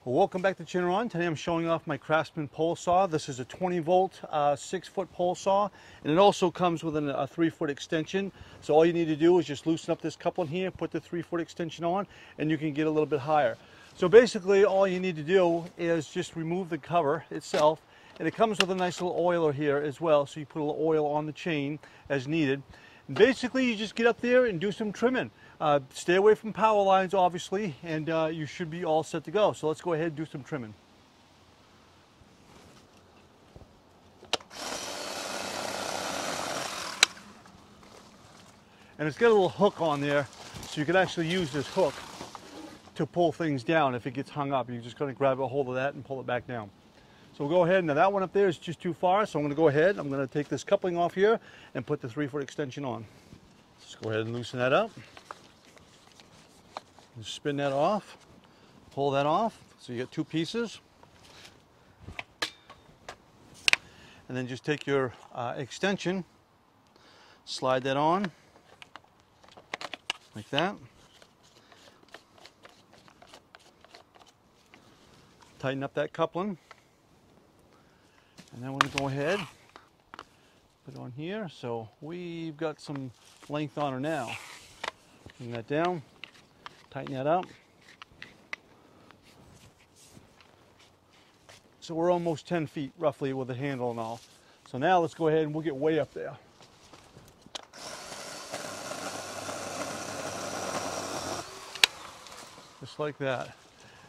Well, welcome back to Chinneron. Today I'm showing off my CRAFTSMAN pole saw. This is a 20 volt 6-foot pole saw, and it also comes with a 3-foot extension. So all you need to do is just loosen up this coupling here, put the 3-foot extension on, and you can get a little bit higher. So basically all you need to do is just remove the cover itself, and it comes with a nice little oiler here as well, so you put a little oil on the chain as needed. And basically you just get up there and do some trimming. Stay away from power lines, obviously, and you should be all set to go. So let's go ahead and do some trimming. And it's got a little hook on there, so you can actually use this hook to pull things down if it gets hung up. You're just going to grab a hold of that and pull it back down. So we'll go ahead. Now that one up there is just too far, so I'm going to go ahead. I'm going to take this coupling off here and put the 3-foot extension on. Let's go ahead and loosen that up. Just spin that off, pull that off, so you get 2 pieces. And then just take your extension, slide that on, like that. Tighten up that coupling. And then we're going to go ahead, put it on here. So we've got some length on her now. Bring that down. Tighten that up. So we're almost 10 feet roughly with the handle and all. So now let's go ahead and we'll get way up there. Just like that.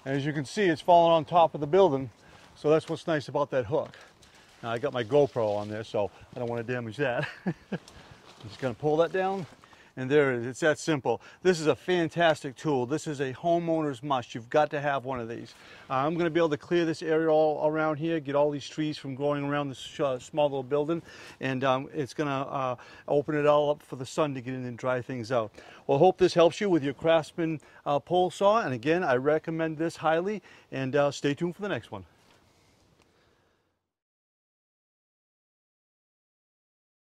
And as you can see, it's falling on top of the building. So that's what's nice about that hook. Now I got my GoPro on there, so I don't want to damage that. I'm just going to pull that down. And there it is. It's that simple. This is a fantastic tool. This is a homeowner's must. You've got to have one of these. I'm going to be able to clear this area all around here, get all these trees from growing around this small little building, and it's going to open it all up for the sun to get in and dry things out. Well, I hope this helps you with your CRAFTSMAN pole saw. And again, I recommend this highly, and stay tuned for the next one.